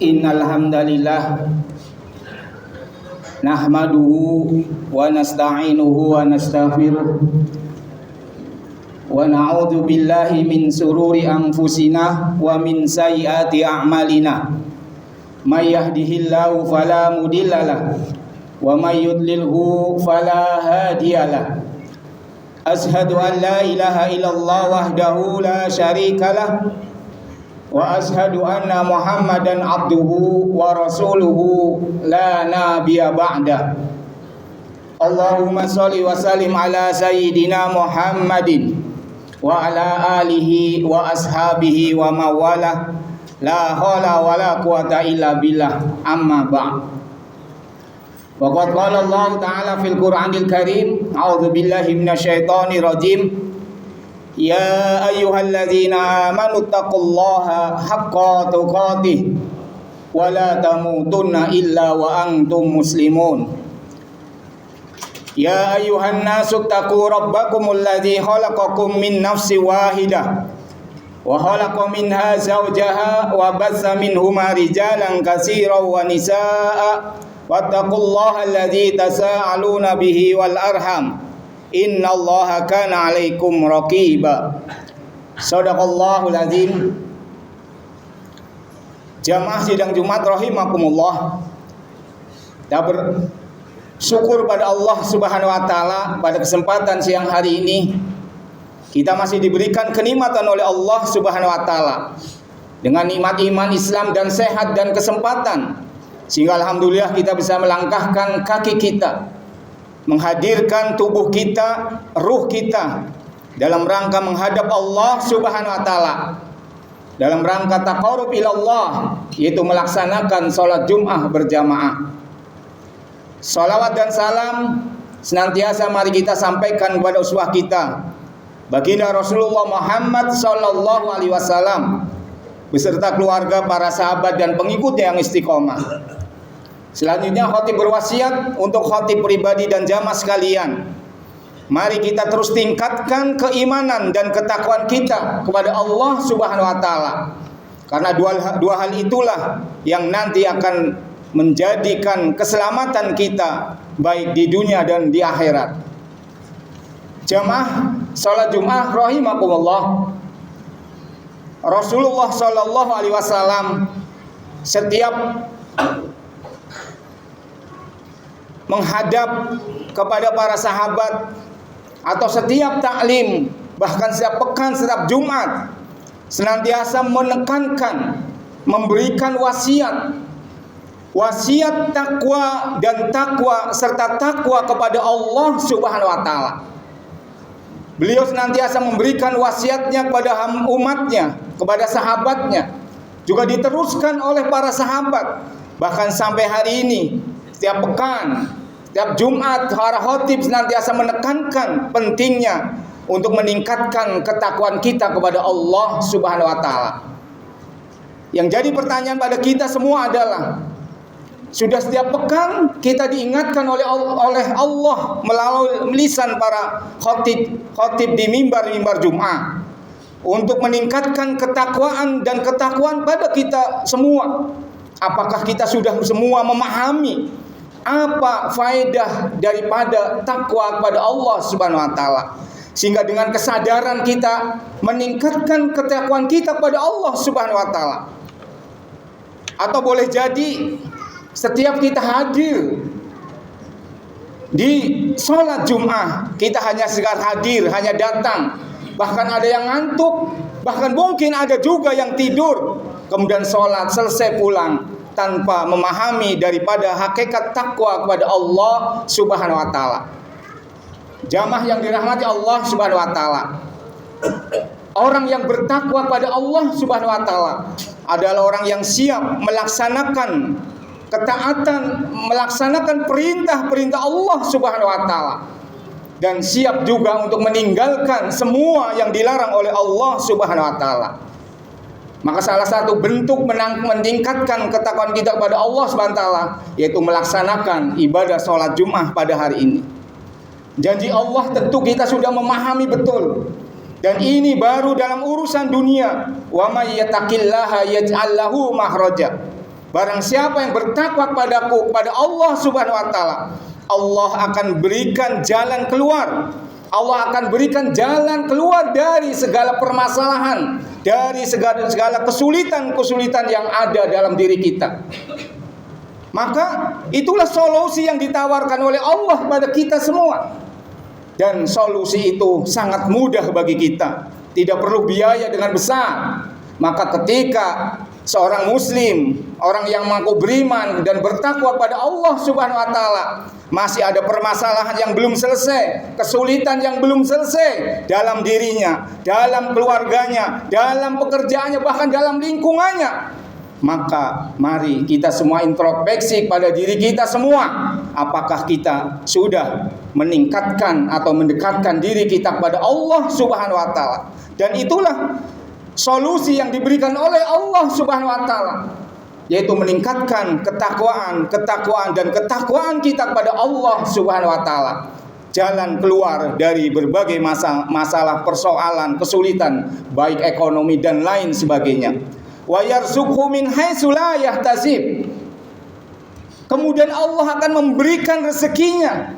Innal hamdalillah nahmaduhu wa nasta'inuhu wa nastaghfiruh wa na'udzu billahi min sururi anfusina wa min sayyiati a'malina may yahdihillahu fala mudhillalah wa may yudlilhu fala hadiyalah. Ashhadu an la ilaha illallah wahdahu la syarikalah wa ashhadu anna Muhammadan abduhu wa rasuluhu la nabiyya ba'da. Allahumma sholli wa sallim ala sayyidina Muhammadin wa ala alihi wa ashabihi wa mawala la haula wa la quwata illa billah, amma ba'd. Wa qad qala Allah ta'ala fil Qur'anil Karim, a'udzu billahi minasyaitonir rajim. Ya ayyuhalladzina amanu taqullaha haqqa tuqatih wa la tamutunna illa wa antum muslimun. Ya ayyuhan nasu taqu rabbakumul ladzi khalaqakum min nafsin wahidah wa khalaqa minha zawjaha wa bassa minhuma rijalan katsiran wa nisaa'a wattaqullaha alladzi tasaaluna bihi wal arham innallaha kana 'alaikum raqiba. Shadaqallahul azim. Jamaah sidang Jumat rahimakumullah. Kita bersyukur pada Allah Subhanahu wa taala pada kesempatan siang hari ini kita masih diberikan kenikmatan oleh Allah Subhanahu wa taala dengan nikmat iman, Islam dan sehat dan kesempatan, sehingga alhamdulillah kita bisa melangkahkan kaki kita, menghadirkan tubuh kita, ruh kita dalam rangka menghadap Allah Subhanahu wa taala, dalam rangka taqarrub ila Allah, yaitu melaksanakan salat Jumat berjamaah. Salawat dan salam senantiasa mari kita sampaikan kepada uswah kita, baginda Rasulullah Muhammad sallallahu alaihi wasallam beserta keluarga, para sahabat dan pengikutnya yang istiqomah. Selanjutnya khatib berwasiat untuk khatib pribadi dan jamaah sekalian. Mari kita terus tingkatkan keimanan dan ketakwaan kita kepada Allah Subhanahu wa taala. Karena dua hal itulah yang nanti akan menjadikan keselamatan kita baik di dunia dan di akhirat. Jamaah salat Jumat rahimakumullah. Rasulullah sallallahu alaihi wasallam setiap menghadap kepada para sahabat atau setiap taklim, bahkan setiap pekan, setiap Jumat, senantiasa menekankan, memberikan wasiat takwa dan takwa serta takwa kepada Allah Subhanahu wa taala. Beliau senantiasa memberikan wasiatnya kepada umatnya, kepada sahabatnya, juga diteruskan oleh para sahabat bahkan sampai hari ini. Setiap pekan, setiap Jumat, para khatib senantiasa menekankan pentingnya untuk meningkatkan ketakwaan kita kepada Allah Subhanahu wa taala. Yang jadi pertanyaan pada kita semua adalah, sudah setiap pekan kita diingatkan oleh Allah melalui lisan para khatib di mimbar Jumat untuk meningkatkan ketakwaan dan ketakwaan pada kita semua. Apakah kita sudah semua memahami apa faedah daripada takwa kepada Allah Subhanahu wa taala, sehingga dengan kesadaran kita meningkatkan ketakwaan kita kepada Allah Subhanahu wa taala? Atau boleh jadi setiap kita hadir di sholat Jumat, kita hanya sekedar hadir, hanya datang, bahkan ada yang ngantuk, bahkan mungkin ada juga yang tidur, kemudian sholat selesai pulang tanpa memahami daripada hakikat takwa kepada Allah Subhanahu wa taala. Jamaah yang dirahmati Allah Subhanahu wa taala, orang yang bertakwa pada Allah Subhanahu wa taala adalah orang yang siap melaksanakan ketaatan, melaksanakan perintah-perintah Allah Subhanahu wa taala, dan siap juga untuk meninggalkan semua yang dilarang oleh Allah Subhanahu wa taala. Maka salah satu bentuk meningkatkan ketakwaan kita kepada Allah Subhanahu wa taala yaitu melaksanakan ibadah sholat Jumat pada hari ini. Janji Allah tentu kita sudah memahami betul. Dan ini baru dalam urusan dunia. Wa may yattaqillaha yaj'al lahu makhraja. Barang siapa yang bertakwa kepadaku, kepada Allah Subhanahu wa taala, Allah akan berikan jalan keluar. Allah akan berikan jalan keluar dari segala permasalahan, dari segala kesulitan-kesulitan yang ada dalam diri kita. Maka itulah solusi yang ditawarkan oleh Allah kepada kita semua. Dan solusi itu sangat mudah bagi kita, tidak perlu biaya dengan besar. Maka ketika seorang muslim, orang yang mengaku beriman dan bertakwa pada Allah Subhanahu wa taala, masih ada permasalahan yang belum selesai, kesulitan yang belum selesai dalam dirinya, dalam keluarganya, dalam pekerjaannya, bahkan dalam lingkungannya, maka mari kita semua introspeksi pada diri kita semua. Apakah kita sudah meningkatkan atau mendekatkan diri kita kepada Allah Subhanahu wa taala? Dan itulah solusi yang diberikan oleh Allah Subhanahu wa taala, yaitu meningkatkan ketakwaan dan ketakwaan kita kepada Allah Subhanahu wa taala. Jalan keluar dari berbagai masalah, persoalan, kesulitan, baik ekonomi dan lain sebagainya. Wa yarzuqhu min haitsu la yahtasib. Kemudian Allah akan memberikan rezekinya.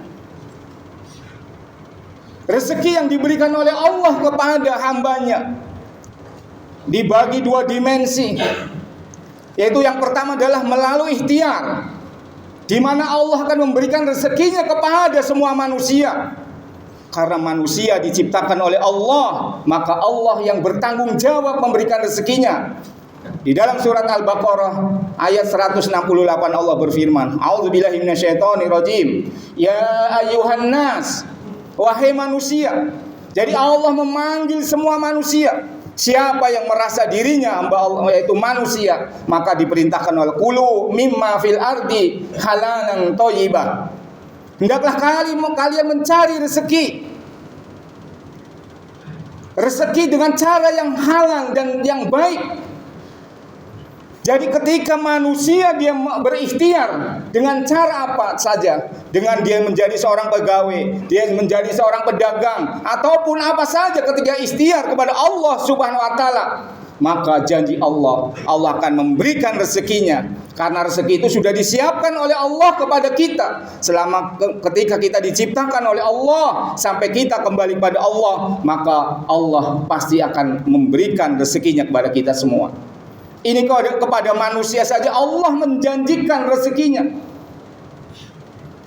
Rezeki yang diberikan oleh Allah kepada hambanya dibagi dua dimensi. Yaitu yang pertama adalah melalui ikhtiar, di mana Allah akan memberikan rezekinya kepada semua manusia. Karena manusia diciptakan oleh Allah, maka Allah yang bertanggung jawab memberikan rezekinya. Di dalam surat Al-Baqarah ayat 168 Allah berfirman, A'udzubillahi minasyaitonirrajim. Ya ayyuhan nas, wahai manusia. Jadi Allah memanggil semua manusia. Siapa yang merasa dirinya hamba Allah, yaitu manusia, maka diperintahkan oleh kulu mimma fil ardi halalan thayyibah. Hendaklah kalian mencari rezeki dengan cara yang halal dan yang baik. Jadi ketika manusia dia berikhtiar dengan cara apa saja, dengan dia menjadi seorang pegawai, dia menjadi seorang pedagang, ataupun apa saja, ketika ikhtiar kepada Allah Subhanahu wa taala, maka janji Allah akan memberikan rezekinya. Karena rezeki itu sudah disiapkan oleh Allah kepada kita. Selama ketika kita diciptakan oleh Allah sampai kita kembali pada Allah, maka Allah pasti akan memberikan rezekinya kepada kita semua. Ini kepada manusia saja Allah menjanjikan rezekinya.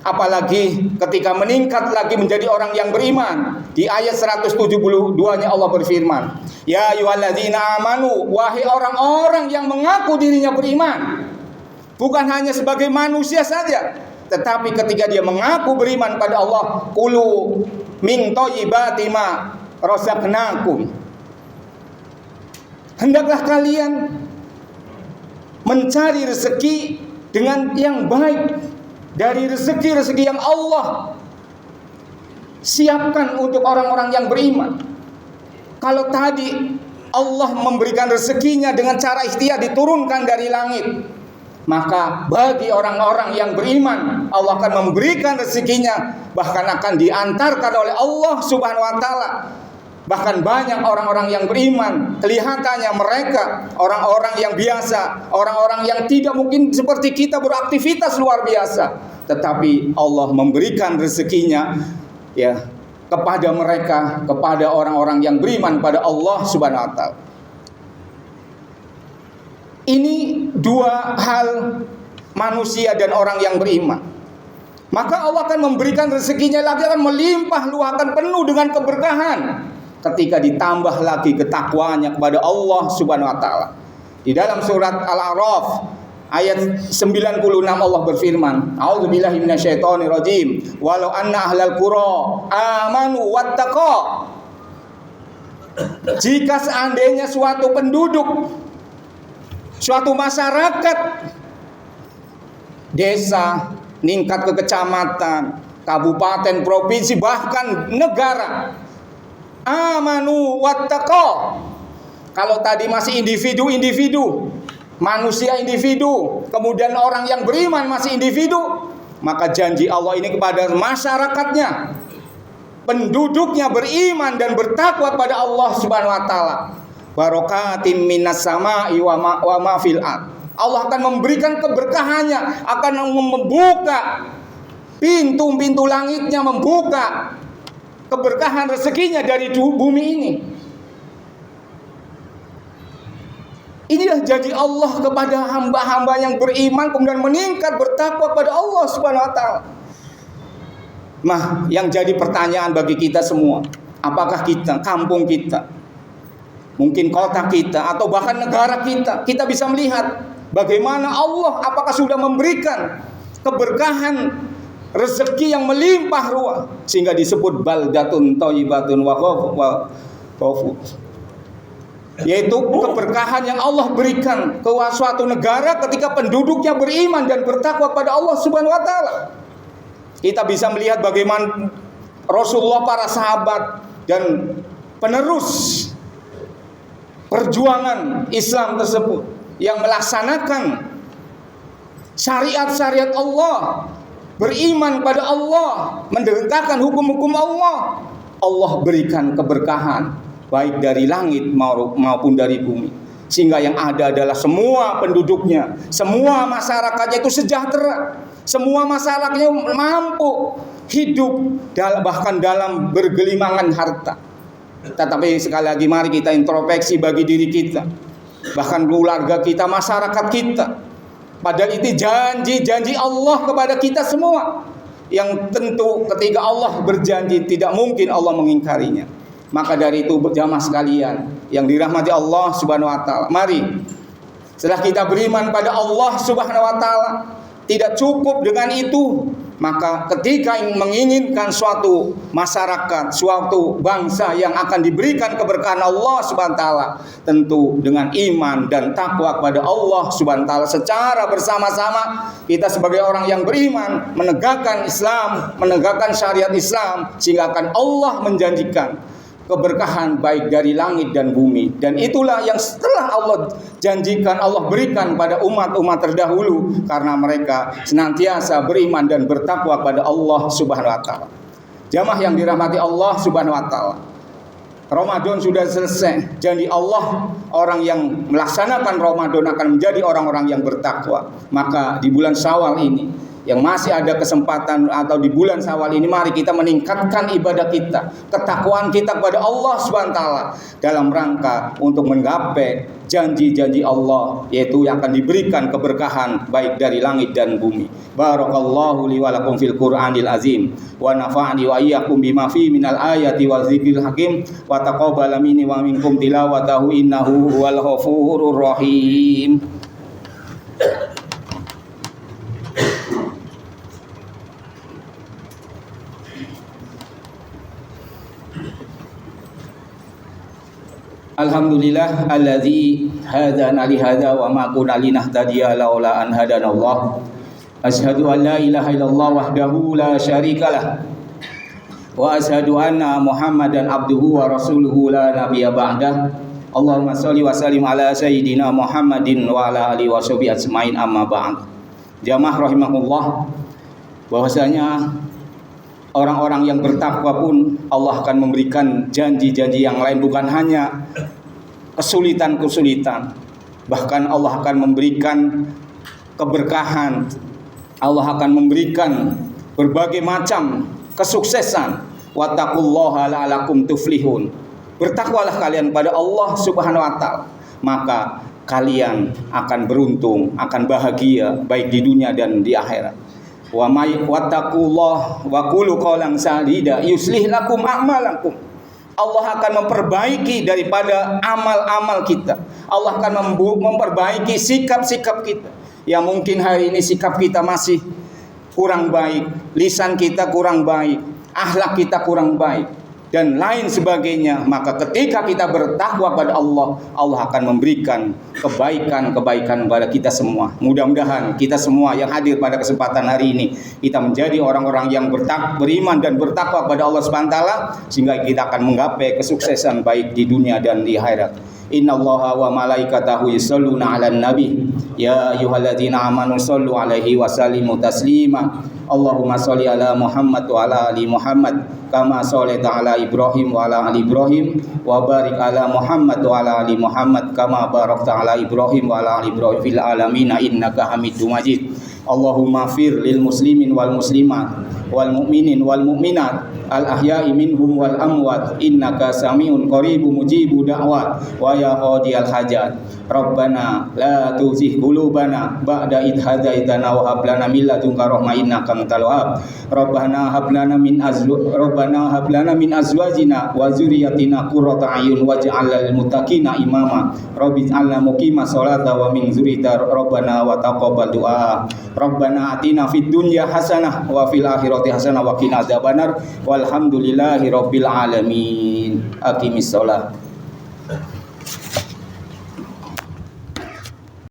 Apalagi ketika meningkat lagi menjadi orang yang beriman. Di ayat 172-nya Allah berfirman, Ya ayyuhalladzina amanu, wahai orang-orang yang mengaku dirinya beriman. Bukan hanya sebagai manusia saja, tetapi ketika dia mengaku beriman pada Allah, kulu min thayyibati ma razaqnakum. Hendaklah kalian mencari rezeki dengan yang baik dari rezeki-rezeki yang Allah siapkan untuk orang-orang yang beriman. Kalau tadi Allah memberikan rezekinya dengan cara ikhtiar diturunkan dari langit, maka bagi orang-orang yang beriman Allah akan memberikan rezekinya, bahkan akan diantarkan oleh Allah Subhanahu wa taala. Bahkan banyak orang-orang yang beriman, kelihatannya mereka orang-orang yang biasa, orang-orang yang tidak mungkin seperti kita beraktivitas luar biasa, tetapi Allah memberikan rezekinya ya kepada mereka, kepada orang-orang yang beriman pada Allah Subhanahu wa taala. Ini dua hal, manusia dan orang yang beriman. Maka Allah akan memberikan rezekinya lagi, akan melimpah luahkan penuh dengan keberkahan. Ketika ditambah lagi ketakwaannya kepada Allah Subhanahu wa taala. Di dalam surat Al-A'raf ayat 96 Allah berfirman, A'udzubillahi minasyaitonirrajim. Walau anna ahlal qura amanu wattaqu. Jika seandainya suatu penduduk, suatu masyarakat, desa, meningkat ke kecamatan, kabupaten, provinsi, bahkan negara, amanu wattaqu, Kalau tadi masih individu-individu, manusia individu, kemudian orang yang beriman masih individu, maka janji Allah ini kepada masyarakatnya, penduduknya beriman dan bertakwa pada Allah Subhanahu wa taala. Barokatim minas sama'i wa ma fil ard. Allah akan memberikan keberkahannya, akan membuka pintu-pintu langitnya, membuka keberkahan rezekinya dari bumi ini. Inilah janji Allah kepada hamba-hamba yang beriman kemudian meningkat bertakwa pada Allah Subhanahu wa taala. Nah, yang jadi pertanyaan bagi kita semua, apakah kita, kampung kita, mungkin kota kita atau bahkan negara kita bisa melihat bagaimana Allah apakah sudah memberikan keberkahan rezeki yang melimpah ruah sehingga disebut baldatun thayyibatun wa ghafur, yaitu keberkahan yang Allah berikan ke suatu negara ketika penduduknya beriman dan bertakwa pada Allah Subhanahu wa taala. Kita bisa melihat bagaimana Rasulullah, para sahabat dan penerus perjuangan Islam tersebut yang melaksanakan syariat-syariat Allah, beriman pada Allah, menegakkan hukum-hukum Allah. Allah berikan keberkahan baik dari langit maupun dari bumi, sehingga yang ada adalah semua penduduknya, semua masyarakatnya itu sejahtera, semua masyarakatnya mampu hidup bahkan dalam bergelimangan harta. Tetapi sekali lagi mari kita introspeksi bagi diri kita, bahkan keluarga kita, masyarakat kita. Padahal itu janji Allah kepada kita semua, yang tentu ketika Allah berjanji tidak mungkin Allah mengingkarinya. Maka dari itu jamaah sekalian yang dirahmati Allah Subhanahu wa taala, mari setelah kita beriman pada Allah Subhanahu wa taala, tidak cukup dengan itu, maka ketika menginginkan suatu masyarakat, suatu bangsa yang akan diberikan keberkahan Allah Subhanahu wa taala, tentu dengan iman dan takwa kepada Allah Subhanahu wa taala secara bersama-sama, kita sebagai orang yang beriman menegakkan Islam, menegakkan syariat Islam, sehingga akan Allah menjanjikan keberkahan baik dari langit dan bumi. Dan itulah yang setelah Allah janjikan, Allah berikan pada umat-umat terdahulu, karena mereka senantiasa beriman dan bertakwa pada Allah Subhanahu wa taala. Jamaah yang dirahmati Allah Subhanahu wa taala, Ramadan sudah selesai. Janji Allah, orang yang melaksanakan Ramadan akan menjadi orang-orang yang bertakwa. Maka di bulan Syawal ini yang masih ada kesempatan, atau di bulan Syawal ini, mari kita meningkatkan ibadah kita, ketakwaan kita kepada Allah Subhanahu wa taala dalam rangka untuk menggapai janji-janji Allah, yaitu yang akan diberikan keberkahan baik dari langit dan bumi. Barakallahu li wa lakum fil Qur'anil azim wa nafa'ani wa iyyakum bima fi minal ayati wa dzikril hakim wa taqabbala minni wa minkum tilawatahu innahu huwal ghafurur rahim. Alhamdulillah alladzi hadana li hadza wa ma kunna linahtadiya laula an hadanallah. Asyhadu an la ilaha illallah wahdahu la syarikalah wa asyhadu anna Muhammadan abduhu wa rasuluhu la nabiyya ba'dah. Allahumma shalli wa sallim ala sayyidina Muhammadin wa ala alihi washabihi ajmain, amma ba'd. Jamaah rahimakumullah, bahwasanya orang-orang yang bertakwa pun Allah akan memberikan janji-janji yang lain, bukan hanya kesulitan-kesulitan, bahkan Allah akan memberikan keberkahan, Allah akan memberikan berbagai macam kesuksesan. Wattaqullaha la'alakum tuflihun. Bertakwalah kalian pada Allah Subhanahu wa taala, maka kalian akan beruntung, akan bahagia baik di dunia dan di akhirat. Wa may wattaqullah wa qulu qawlan sadida yuslih lakum a'malakum. Allah akan memperbaiki daripada amal-amal kita. Allah akan memperbaiki sikap-sikap kita. Yang mungkin hari ini sikap kita masih kurang baik, lisan kita kurang baik, akhlak kita kurang baik, dan lain sebagainya. Maka ketika kita bertakwa pada Allah, Allah akan memberikan kebaikan-kebaikan kepada kita semua. Mudah-mudahan kita semua yang hadir pada kesempatan hari ini, kita menjadi orang-orang yang beriman dan bertakwa pada Allah Subhanahu wa taala, sehingga kita akan menggapai kesuksesan baik di dunia dan di akhirat. Innallaha wa malaikatahu yusholluna 'alan nabi ya ayyuhalladzina amanu shollu 'alaihi wa sallimu taslima. Allahumma sholli ala Muhammad wa ala ali Muhammad kama shallaita ala Ibrahim wa ala ali Ibrahim wa barik ala Muhammad wa ala ali Muhammad kama barakta ala Ibrahim wa ala ali Ibrahim fil alamin innaka Hamidum Majid. Allahumma fir lil muslimin wal muslimat wal mu'minin wal mu'minat al ahya'i minhum wal amwat innaka samiun qaribun mujibu da'wat wa ya qadiyal hajat. Rabbana la tuzigh qulubana ba'da idh hadaitana wa hab lana min ladunka rahmah innaka antal wahhab. Rabbana hab lana min azwajina wa dzurriyyatina qurrata a'yun waj'al lil muttaqina imama. Rabbij'alna muqimas sholata wa min dzurriyyatina rabbana wa taqabbal du'a. Rabbana atina fid dunya hasanah wa fil akhirati hasanah wa qina adzabannar. Walhamdulillahi rabbil alamin. Aqimis shalah.